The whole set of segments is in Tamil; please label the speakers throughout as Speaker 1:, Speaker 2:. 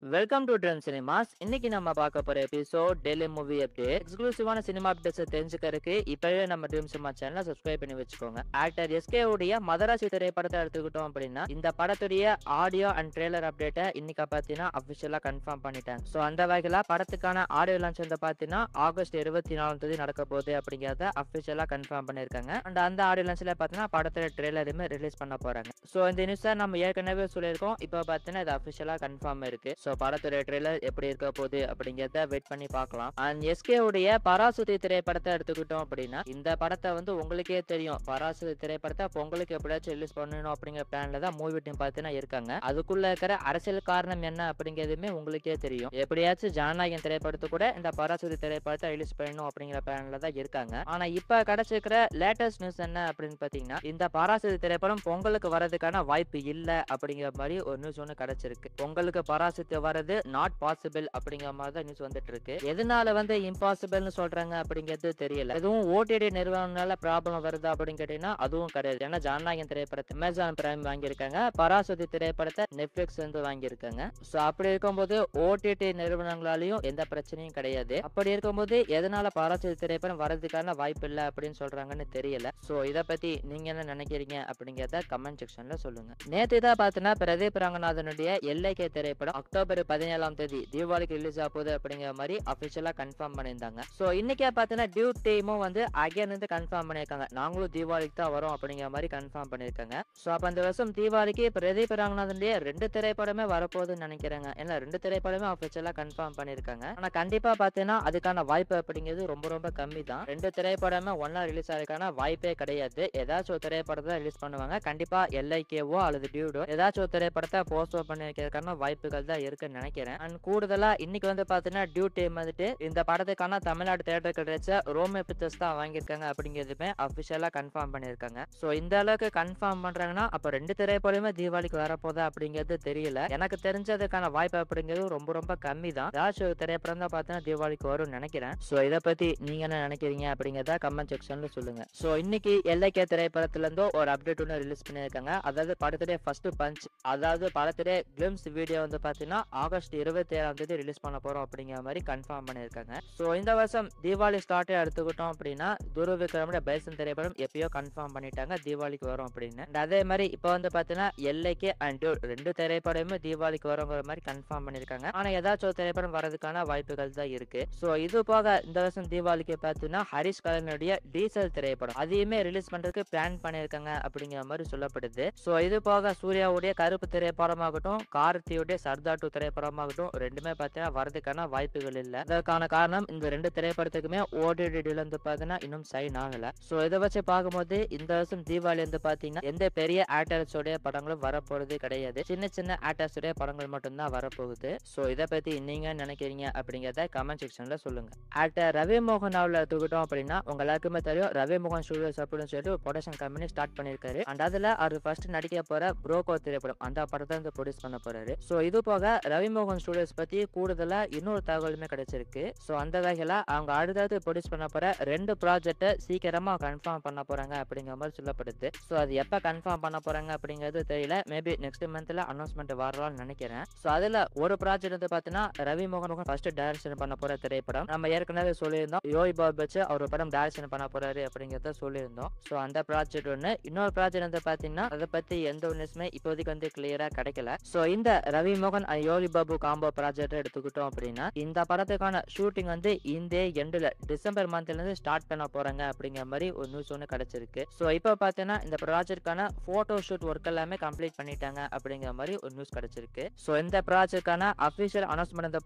Speaker 1: Welcome to dream cinemas. இன்னைக்கு நம்ம பார்க்க போற எபிசோட் டெய்லி மூவி அப்டேட். எக்ஸ்க்ளூசிவான சினிமா அப்டேட்ஸ் தெரிஞ்சுக்கிறதுக்கு இப்பவே நம்ம ட்ரீம் சினிமா சேனலை சப்ஸ்கிரைப் பண்ணி வச்சுக்கோங்க. ஆக்டர் எஸ்கே உடைய மதராசி திரைப்படத்தை எடுத்துக்கிட்டோம் அப்படின்னா இந்த படத்துடைய ஆடியோ அண்ட் ட்ரெய்லர் அப்டேட்டை இன்னைக்கு பார்த்தீங்கன்னா அஃபிஷியலா கன்ஃபார்ம் பண்ணிட்டாங்க. ஸோ அந்த வகையில் படத்துக்கான ஆடியோ லான்ச் வந்து பார்த்தீங்கன்னா ஆகஸ்ட் 24 நடக்க போகுது அப்படிங்கிறத அஃபிஷியலா கன்ஃபார்ம் பண்ணியிருக்காங்க. அண்ட் அந்த ஆடியோ லான்ச்ல பார்த்தீங்கன்னா படத்தோட ட்ரெய்லருமே ரிலீஸ் பண்ண போறாங்க. ஸோ இந்த நியூஸை நம்ம ஏற்கனவே சொல்லியிருக்கோம். இப்போ பார்த்தீங்கன்னா இது அஃபிஷியலா கன்ஃபார்ம் இருக்கு. ஸோ படத்துடைய ட்ரெய்லர் எப்படி இருக்க போகுது அப்படிங்கிறத வெயிட் பண்ணி பார்க்கலாம். அண்ட் எஸ்கே உடைய பராசுதி திரைப்படத்தை எடுத்துக்கிட்டோம் அப்படின்னா இந்த படத்தை வந்து உங்களுக்கே தெரியும், பராசுதி திரைப்படத்தை பொங்கலுக்கு எப்படியாச்சும் ரிலீஸ் பண்ணணும் அப்படிங்கிற பிளான்ல தான் மூவி டீம் பார்த்தீங்கன்னா இருக்காங்க. அதுக்குள்ள இருக்கிற அரசியல் காரணம் என்ன அப்படிங்கிறதுமே உங்களுக்கே தெரியும். எப்படியாச்சும் ஜனநாயகன் திரைப்படத்தை கூட இந்த பராசுதி திரைப்படத்தை ரிலீஸ் பண்ணணும் அப்படிங்கிற பிளான்ல தான் இருக்காங்க. ஆனா இப்ப கிடைச்சிருக்கிற லேட்டஸ்ட் நியூஸ் என்ன அப்படின்னு பாத்தீங்கன்னா இந்த பராசுதி திரைப்படம் பொங்கலுக்கு வரதுக்கான வாய்ப்பு இல்ல அப்படிங்கிற மாதிரி ஒரு நியூஸ் ஒன்று கிடைச்சிருக்கு. பொங்கலுக்கு பராசுத்தி வரது நாட் பாசிபிள் அப்படிங்கிற மாதிரி தான் நியூஸ் வந்துட்டு இருக்கு. எதனால வந்து இம்பாசிபிள்னு சொல்றாங்க அப்படிங்கிறது தெரியல. எதுவும் ஓடிடி நிறுவனனால ப்ராப்ளம் வருதா அப்படின்னு கேட்டீங்கன்னா அதுவும் கிடையாது. ஏன்னா ஜனநாயகன் திரைப்படத்தை அமேசான் பிரைம் வாங்கியிருக்காங்க, பராசுதி திரைப்படத்தை நெட்ஃபிளிக்ஸ் வந்து வாங்கியிருக்காங்க. ஸோ அப்படி இருக்கும்போது ஓடிடி நிறுவனங்களாலையும் எந்த பிரச்சனையும் கிடையாது. அப்படி இருக்கும்போது எதனால பராசுதி திரைப்படம் வரதுக்கான வாய்ப்பு இல்லை அப்படின்னு சொல்றாங்கன்னு தெரியல. ஸோ இதை பத்தி நீங்க என்ன நினைக்கிறீங்க அப்படிங்கிறத கமெண்ட் செக்ஷன்ல சொல்லுங்க. நேற்று தான் பார்த்தீங்கன்னா பிரதீப் ரங்கநாதனுடைய எல்லைக்கே திரைப்படம் அக்டோபர் 17 தீபாவளிக்கு ரிலீஸ் ஆக போகுது அப்படிங்கிற மாதிரி அபிஷியலா கன்ஃபார்ம் பண்ணியிருந்தாங்க. ஸோ இன்னைக்கே பார்த்தீங்கன்னா டியூட் டீமும் வந்து அகைன் வந்து கன்ஃபார்ம் பண்ணியிருக்காங்க. நாங்களும் தீபாவளிக்கு தான் வரோம் அப்படிங்கிற மாதிரி கன்ஃபார்ம் பண்ணியிருக்காங்க. ஸோ அப்போ அந்த வருஷம் தீபாவளிக்கு பிரதீப் ரங்கநாதனுடைய 2 திரைப்படமே வரப்போகுதுன்னு நினைக்கிறேங்க. ஏன்னா 2 திரைப்படமே அபிஷியலா கன்ஃபார்ம் பண்ணியிருக்காங்க. ஆனால் கண்டிப்பா பார்த்தீங்கன்னா அதுக்கான வாய்ப்பு அப்படிங்கிறது ரொம்ப ரொம்ப கம்மி தான். 2 திரைப்படமே ஒன்னா ரிலீஸ் ஆகிறதுக்கான வாய்ப்பே கிடையாது. ஏதாச்சும் ஒரு திரைப்படத்தை ரிலீஸ் பண்ணுவாங்க. கண்டிப்பா எல்ஐகேவோ அல்லது டியூடோ ஏதாச்சும் ஒரு திரைப்படத்தை போஸ்ட்போன் பண்ணி வைக்கிறதுக்கான வாய்ப்புகள் தான் இருக்குன்னு நினைக்கிறேன். அண்ட் கூடுதலா இன்னைக்கு வந்து பாத்தீங்கன்னா டியூட் டீம் வந்துட்டு இந்த படத்துக்கான தமிழ்நாடு தியேட்டருக்கு கிடைச்ச ரோமே பிக்சர்ஸ் தான் வாங்கியிருக்காங்க அப்படிங்கிறதுமே அபிஷியலா கன்ஃபார்ம் பண்ணியிருக்காங்க. ஸோ இந்த அளவுக்கு கன்ஃபார்ம் பண்றாங்கன்னா அப்ப 2 திரைப்படமே தீபாவளிக்கு வரப்போதா அப்படிங்கிறது தெரியல. எனக்கு தெரிஞ்சதுக்கான வாய்ப்பு அப்படிங்கிறது ரொம்ப ரொம்ப கம்மி தான். ஏதாச்சும் ஒரு திரைப்படம் தான் பார்த்தீங்கன்னா தீபாவளிக்கு வரும்னு நினைக்கிறேன். ஸோ இதை பத்தி நீங்க என்ன நினைக்கிறீங்க அப்படிங்கிறத கமெண்ட் செக்ஷன்ல சொல்லுங்க. ஸோ இன்னைக்கு எல்லைக்கே திரைப்படத்துல இருந்தோ ஒரு அப்டேட் ஒன்று ரிலீஸ் பண்ணியிருக்காங்க. அதாவது படத்துடைய ஃபர்ஸ்ட் பஞ்ச், அதாவது படத்துடைய கிளிம்ஸ் வீடியோ வந்து பாத்தீங்கன்னா ஆகஸ்ட் 27 ரிலீஸ் பண்ண போறோம் அப்படிங்கிற மாதிரி கன்ஃபார்ம் பண்ணியிருக்காங்க. ஸோ இந்த வருஷம் தீபாவளி ஸ்டார்ட் எடுத்துக்கிட்டோம் அப்படின்னா துருவ விக்ரமுடைய பைசன் திரைப்படம் எப்பயோ கன்ஃபார்ம் பண்ணிட்டாங்க தீபாவளிக்கு வரும் அப்படின்னு. அதே மாதிரி இப்போ வந்து பாத்தீங்கன்னா எல்லைக்கே அண்ட் 2 திரைப்படமே தீபாவளிக்கு வருங்கிற மாதிரி கன்ஃபார்ம் பண்ணியிருக்காங்க. ஆனா ஏதாச்சும் ஒரு திரைப்படம் வரதுக்கான வாய்ப்புகள் தான் இருக்கு. ஸோ இது போக இந்த வருஷம் தீபாவளிக்கு பார்த்தீங்கன்னா ஹரிஷ் கலனுடைய டீசல் திரைப்படம் அதையுமே ரிலீஸ் பண்றதுக்கு பிளான் பண்ணியிருக்காங்க அப்படிங்கிற மாதிரி சொல்லப்படுது. ஸோ இது போக சூர்யாவுடைய கருப்பு திரைப்படமாகட்டும், கார்த்தியுடைய சர்தார் 2 திரைப்படமாகட்டும் ரெண்டுமே பார்த்தீங்கன்னா வரதுக்கான வாய்ப்புகள் இல்லை. அதற்கான காரணம் இந்த 2 திரைப்படத்துக்குமே ஓடிடி டீல் வந்து பார்த்தீங்கன்னா இன்னும் சைன் ஆகல. ஸோ இதை வச்சு பார்க்கும்போது இந்த வருஷம் தீபாவளி வந்து பார்த்தீங்கன்னா எந்த பெரிய ஆக்டர்ஸோடைய படங்களும் வரப்போறது கிடையாது. சின்ன சின்ன ஆக்டர்ஸோடைய படங்கள் மட்டும்தான் வரப்போகுது. ஸோ இதை பத்தி நீங்க நினைக்கிறீங்க அப்படிங்கிறத கமெண்ட் செக்ஷன்ல சொல்லுங்க. ஆக்டர் ரவி மோகன் அவர்களை எடுத்துக்கிட்டோம் அப்படின்னா உங்க எல்லாருக்குமே தெரியும், ரவி மோகன் ஸ்டுடியோஸ் அப்படின்னு சொல்லிட்டு ஒரு ப்ரொடக்ஷன் கம்பெனி ஸ்டார்ட் பண்ணிருக்காரு. அண்ட் அதுல அவர் ஃபர்ஸ்ட் நடிக்க போற புரோக்கோ திரைப்படம் அந்த படத்தை வந்து ப்ரொடியூஸ் பண்ண போறாரு. ஸோ இது போக ரவி மோகன் ஸ்டுடியோஸ் பத்தி கூடுதலா இன்னொரு தகவலுமே கிடைச்சிருக்கு. ஸோ அந்த வகையில அவங்க அடுத்தடுத்து ப்ரொடியூஸ் பண்ண போற 2 ப்ராஜெக்டை சீக்கிரமா கன்ஃபார்ம் பண்ண போறாங்க அப்படிங்கிற மாதிரி சொல்லப்படுது. ஸோ அது எப்ப கன்ஃபார்ம் பண்ண போறாங்க அப்படிங்கிறது தெரியல. மேபி நெக்ஸ்ட் மந்த்ல அனௌன்ஸ்மெண்ட் வரலாம்னு நினைக்கிறேன். ஸோ அதுல ஒரு ப்ராஜெக்ட் வந்து பாத்தீங்கன்னா ரவி மோகன் ஃபர்ஸ்ட் டைரக்ஷன் பண்ண போற திரைப்படம். நம்ம ஏற்கனவே சொல்லியிருந்தோம் யோகி பாபு வச்சு அவர் படம் டைரக்ஷன் பண்ண போறாரு அப்படிங்கிறத சொல்லியிருந்தோம். ஸோ அந்த ப்ராஜெக்ட் ஒன்று. இன்னொரு ப்ராஜெக்ட் வந்து பாத்தீங்கன்னா அதை பத்தி எந்த ஒரு நியூஸுமே இப்போதைக்கு வந்து கிளியரா கிடைக்கல. ஸோ இந்த ரவி மோகன் யோகி பாபு காம்போ ப்ராஜெக்ட் எடுத்துக்கிட்டோம் அப்படின்னா இந்த படத்துக்கான ஷூட்டிங் வந்து இந்த எண்டுல டிசம்பர் மந்த்ல இருந்து ஸ்டார்ட் பண்ண போறாங்க அப்படிங்கிற மாதிரி ஒரு நியூஸ் ஒன்று கிடைச்சிருக்கு. ஸோ இப்போ பார்த்தீங்கன்னா இந்த ப்ராஜெக்ட்கான போட்டோ ஷூட் ஒர்க் எல்லாமே கம்ப்ளீட் பண்ணிட்டாங்க அப்படிங்கிற மாதிரி ஒரு நியூஸ் கிடைச்சிருக்கு. ஸோ இந்த ப்ராஜெக்ட்கான அபிஷியல் அனௌன்ஸ்மெண்ட் வந்து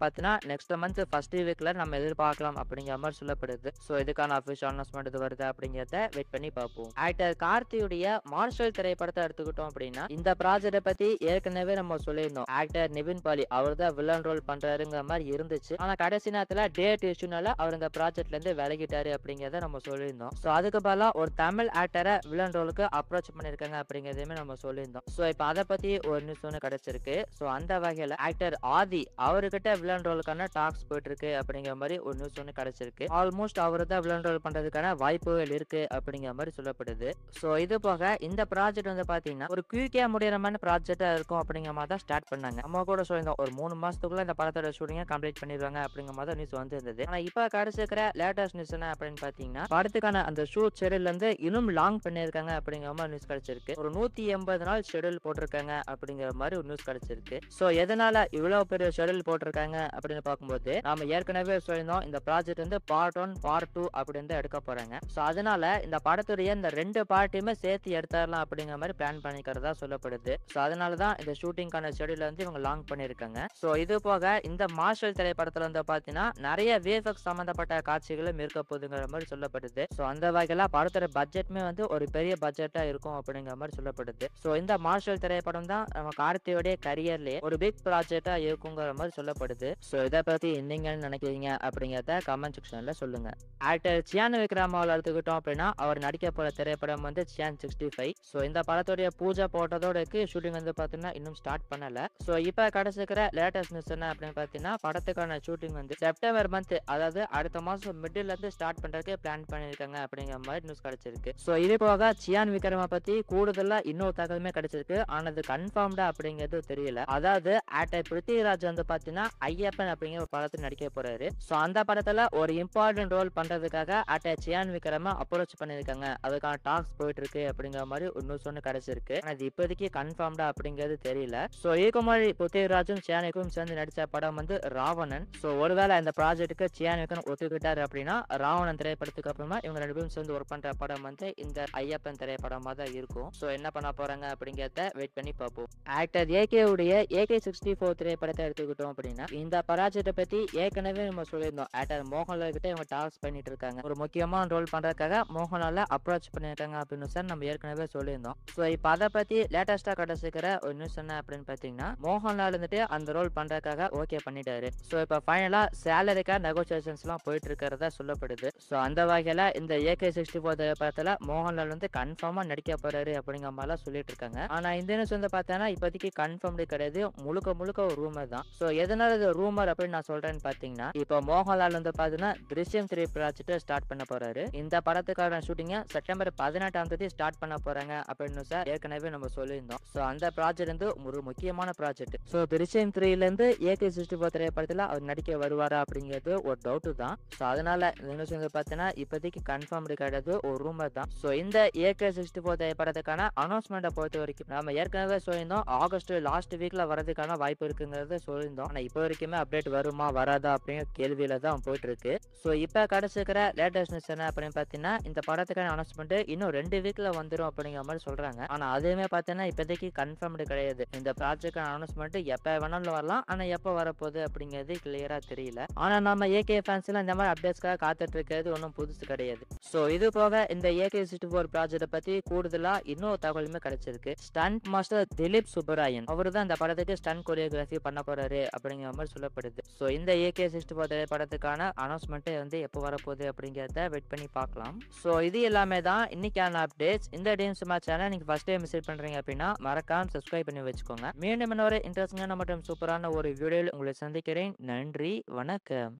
Speaker 1: பார்த்தீங்கன்னா நெக்ஸ்ட் மந்த் ஃபர்ஸ்ட் வீக்ல நம்ம எதிர்பார்க்கலாம் அப்படிங்கிற மாதிரி சொல்லப்படுது. ஸோ இதுக்கான அபிஷியல் அனௌன்ஸ்மெண்ட் இது வருது அப்படிங்கிறத வெயிட் பண்ணி பார்ப்போம். ஆக்டர் கார்த்தியுடைய மார்ஷல் திரைப்படத்தை எடுத்துக்கிட்டோம் அப்படின்னா இந்த ப்ராஜெக்டை பத்தி ஏற்கனவே நம்ம சொல்லியிருந்தோம். ஆக்டர் நிவின் பாலி அவர் தான் வில்லன் ரோல் பண்றாருங்கிற மாதிரி இருந்துச்சு. ஆனா கடைசி நேரத்துல டேட் இஷ்யூனால அவர் இந்த ப்ராஜெக்ட்ல இருந்து விலகிட்டாரு அப்படிங்கறத நம்ம சொல்லியிருந்தோம். சோ அதுக்கு பதிலா ஒரு தமிழ் ஆக்டரை வில்லன் ரோலுக்கு அப்ரோச் பண்ணிருக்காங்க அப்படிங்கறதையுமே நம்ம சொல்லியிருந்தோம். சோ இப்ப அதை பத்தி ஒரு நியூஸ் ஒன்று கிடைச்சிருக்கு. சோ அந்த வகையில ஆக்டர் ஆதி அவர்கிட்ட வில்லன் ரோலுக்கான டாக்ஸ் போயிட்டு இருக்கு அப்படிங்கிற மாதிரி ஒரு நியூஸ் ஒன்று கிடைச்சிருக்கு. ஆல்மோஸ்ட் அவரு தான் வில்லன் ரோல் பண்றதுக்கான வாய்ப்புகள் இருக்கு அப்படிங்கிற மாதிரி சொல்லப்படுது. சோ இது போக இந்த ப்ராஜெக்ட் வந்து பாத்தீங்கன்னா ஒரு குயிக்கா முடியற மாதிரி ப்ராஜெக்டா இருக்கும் அப்படிங்கிற மாதிரி தான் ஸ்டார்ட் பண்ணாங்க. நம்ம கூட சொல்லியிருந்தோம். ஒரு 3 மாசத்துக்குள்ள இந்த படத்தோட ஷூட்டிங்க கம்ப்ளீட் பண்ணிருவாங்க அப்படிங்கிற மாதிரி நியூஸ் வந்திருந்தது. ஆனா இப்ப கிடைச்சிருக்கிற லேட்டஸ்ட் நியூஸ் என்ன அப்படின்னு பாத்தீங்கன்னா, படத்துக்கான அந்த ஷூட் ஷெட்யூல் வந்து இன்னும் லாங் பண்ணிருக்காங்க அப்படிங்கிற மாதிரி நியூஸ் கிடைச்சிருக்கு. ஒரு 180 நாள் ஷெட்யூல் போட்டிருக்காங்க அப்படிங்கிற மாதிரி ஒரு நியூஸ் கிடைச்சிருக்கு. சோ எதனால இவ்வளவு பெரிய ஷெட்யூல் போட்டிருக்காங்க அப்படின்னு பார்க்கும்போது, நாம ஏற்கனவே சொல்லியிருந்தோம் இந்த ப்ராஜெக்ட் வந்து பார்ட் 1 பார்ட் 2 அப்படின்னு தான் எடுக்க போறாங்க. சோ அதனால இந்த படத்துடைய இந்த 2 பார்ட்டையுமே சேர்த்து எடுத்துடலாம் அப்படிங்கிற மாதிரி பிளான் பண்ணிக்கிறதா சொல்லப்படுது. சோ அதனால தான் இந்த ஷூட்டிங்கான ஷெட்யூல் வந்து இவங்க லாங் பண்ணிருக்காங்க. சோ இது போக இந்த மார்ஷல் திரைப்படத்துல வந்து பாத்தீங்கன்னா நிறைய விஎஃப்எக்ஸ் சம்பந்தப்பட்ட காட்சிகளும் இருக்க போகுதுங்கிற மாதிரி சொல்லப்படுது. சோ அந்த வகையில படத்தோட பட்ஜெட்மே வந்து ஒரு பெரிய பட்ஜெட்டா இருக்கும் அப்படிங்கிற மாதிரி சொல்லப்படுது. சோ இந்த மார்ஷல் திரைப்படம் தான் நம்ம கார்த்தியோடைய கரியர்லயே ஒரு பிக் ப்ராஜெக்டா இருக்குங்கிற மாதிரி சொல்லப்படுது. சோ இதை பத்தி நீங்க என்ன நினைக்கிறீங்க அப்படிங்கறத கமெண்ட் செக்ஷன்ல சொல்லுங்க. ஆக்டர் சியான் விக்ரமாவில் எடுத்துக்கிட்டோம் அப்படின்னா அவர் நடிக்க போற திரைப்படம் வந்து சியான் 65. சோ இந்த படத்துடைய பூஜை போட்டதோட ஷூட்டிங் வந்து பாத்தீங்கன்னா இன்னும் ஸ்டார்ட் பண்ணல. சோ இப்ப கிடைச்சிருக்கிற லேட்டஸ்ட் நியூஸ் என்ன அப்படின்னு பாத்தீங்கன்னா, படத்துக்கான ஷூட்டிங் வந்து செப்டம்பர் மந்த், அதாவது அடுத்த மாசம் மிடில் இருந்து ஸ்டார்ட் பண்றதுக்கு பிளான் பண்ணிருக்காங்க அப்படிங்கிற மாதிரி நியூஸ் கிடைச்சிருக்கு. சோ இது போக சியான் விக்ரமா பத்தி கூடுதலா இன்னொரு தகவலுமே கிடைச்சிருக்கு. ஆனா அது கன்ஃபார்ம்டா அப்படிங்கிறது தெரியல. அதாவது ஆக்டர் பிருத்திவிராஜ் வந்து பாத்தீங்கன்னா ஐயப்பன் அப்படிங்கிற ஒரு படத்தில் நடிக்க போறாரு. சோ அந்த படத்துல ஒரு இம்பார்ட்டன்ட் ரோல் பண்றதுக்காக ஆக்டர் சியான் விக்ரமா அப்ரோச் பண்ணிருக்காங்க. அதுக்கான டாக்ஸ் போயிட்டு இருக்கு அப்படிங்கிற மாதிரி ஒரு நியூஸ் ஒன்று கிடைச்சிருக்கு. ஆனா இது இப்போதைக்கு கன்ஃபார்ம்டா அப்படிங்கிறது தெரியல. சோ இதுக்கு மாதிரி பிருத்திவிராஜும் சியானுக்கும் சேர்ந்து நடிச்ச படம் வந்து ராவணன். சோ ஒருவேளை இந்த ப்ராஜெக்ட்டுக்கு சியான் விக்ரம் ஒத்துக்கிட்டாரு அப்படின்னா ராவணன் திரைப்படத்துக்கு அப்புறமா இவங்க 2 பேரும் சேர்ந்து ஒர்க் பண்ற படம் வந்து இந்த ஐயப்பன் திரைப்படமா தான் இருக்கும். சோ என்ன பண்ண போறாங்க அப்படிங்கறத வெயிட் பண்ணி பார்ப்போம். ஆக்டர் ஏகே உடைய AK-64 திரைப்படத்தை எடுத்துக்கிட்டோம் அப்படின்னா, இந்த ப்ராஜெக்ட்டை பத்தி ஏற்கனவே நம்ம சொல்லியிருந்தோம். ஆக்டர் மோகன்லால் கிட்ட இவங்க டாக்ஸ் பண்ணிட்டு இருக்காங்க. ஒரு முக்கியமான ரோல் பண்றதுக்காக மோகன்லால அப்ரோச் பண்ணிருக்காங்க அப்படின்னு சார் நம்ம ஏற்கனவே சொல்லியிருந்தோம். சோ இப்ப அதை பத்தி லேட்டஸ்டா கிடைச்சிருக்கிற ஒரு நியூஸ் என்ன அப்படின்னு பாத்தீங்கன்னா, மோகன்லால் வந்துட்டு அந்த ரோல் பண்றதுக்காக ஓகே பண்ணிட்டாரு. சோ இப்ப ஃபைனலா சேலரிக்கா நெகோசியேஷன்ஸ் எல்லாம் போயிட்டு இருக்கிறதா சொல்லப்படுது. சோ அந்த வகையில இந்த AK-64 திரைப்படத்துல மோகன்லால் வந்து கன்ஃபார்மா நடிக்க போறாரு அப்படிங்கிற மாதிரி சொல்லிட்டு இருக்காங்க. ஆனா இந்த நியூஸ் வந்து பார்த்தா இப்போதைக்கு கன்ஃபார்ம்டு கிடையாது. முழுக்க ஒரு ரூமர் தான். சோ எதனால இது ரூமர் அப்படின்னு நான் சொல்றேன்னு பாத்தீங்கன்னா, இப்போ மோகன்லால் வந்து பாத்தீங்கன்னா திருஷ்யம் 3 ப்ராஜெக்ட் ஸ்டார்ட் பண்ண போறாரு. இந்த படத்துக்கான ஷூட்டிங்க செப்டம்பர் 18ஆம் தேதி ஸ்டார்ட் பண்ண போறாங்க அப்படின்னு சார் ஏற்கனவே நம்ம சொல்லியிருந்தோம். சோ அந்த ப்ராஜெக்ட் வந்து ஒரு முக்கியமான ப்ராஜெக்ட். சோ திருஷ்யம் 3ல இருந்து AK-64 திரைப்படத்துல அவர் நடிக்க வருவாரா அப்படிங்கிறது ஒரு டவுட் தான். சோ அதனால இந்த நியூஸ் வந்து பாத்தீங்கன்னா இப்போதைக்கு கன்ஃபார்ம்டு கிடையாது, ஒரு ரூமர் தான். சோ இந்த AK-64 திரைப்படத்துக்கான அனௌன்ஸ்மெண்ட்டை பொறுத்த வரைக்கும் நம்ம ஏற்கனவே சொல்லியிருந்தோம் ஆகஸ்ட் லாஸ்ட் வீக்ல வரதுக்கான வாய்ப்பு இருக்குங்கிறத சொல்லியிருந்தோம். ஆனா இப்போ வரைக்குமே அப்டேட் வருமா வராதா அப்படிங்கிற கேள்வியில தான் போயிட்டு இருக்கு. சோ இப்ப கிடைச்சிருக்கிற லேட்டஸ்ட் நியூஸ் என்ன அப்படின்னு பாத்தீங்கன்னா, இந்த படத்துக்கான அனௌன்ஸ்மெண்ட் இன்னும் 2 வீக்ல வந்துடும் அப்படிங்கிற மாதிரி சொல்றாங்க. ஆனா அதுவுமே பாத்தீங்கன்னா இப்போதைக்கு கன்ஃபார்ம்டு கிடையாது. இந்த ப்ராஜெக்ட் அனௌன்ஸ்மெண்ட் எப்ப வேணாலும் வரலாம். ஆனா எப்ப வரப்போகுது அப்படிங்கிறது கிளியரா தெரியல. ஆனா நம்ம AK ஃபேன்ஸ் எல்லாம் இந்த மாதிரி அப்டேட்ஸ்க்காக காத்துட்டு இருக்கிறது ஒன்றும் புதுசு கிடையாது. சோ இது போக இந்த AK-64 ப்ராஜெக்ட் பத்தி கூடுதலா இன்னொரு தகவலுமே கிடைச்சிருக்கு. ஸ்டண்ட் மாஸ்டர் திலீப் சுப்பராயன் அவரு தான் இந்த படத்துக்கு ஸ்டண்ட் கொரியோகிராஃபி பண்ண போறாரு அப்படிங்கிற மாதிரி சொல்லப்படுது. சோ இந்த AK-64 திரைப்படத்துக்கான அனௌன்ஸ்மெண்ட் வந்து எப்போ வரப்போகுது அப்படிங்கிறத வெயிட் பண்ணி பார்க்கலாம். சோ இது எல்லாமே தான் இன்னைக்கான அப்டேட்ஸ். இந்த டீம் சும்மா சேனல் நீங்க ஃபர்ஸ்ட் டைம் விசிட் பண்றீங்க அப்படின்னா மறக்காம சப்ஸ்கிரைப் பண்ணி வச்சுக்கோங்க. மீண்டும் இன்னொரு இன்ட்ரெஸ்டிங்கான மற்றும் சூப்பரான ஒரு வீடியோவில் உங்களை சந்திக்கிறேன். நன்றி, வணக்கம்.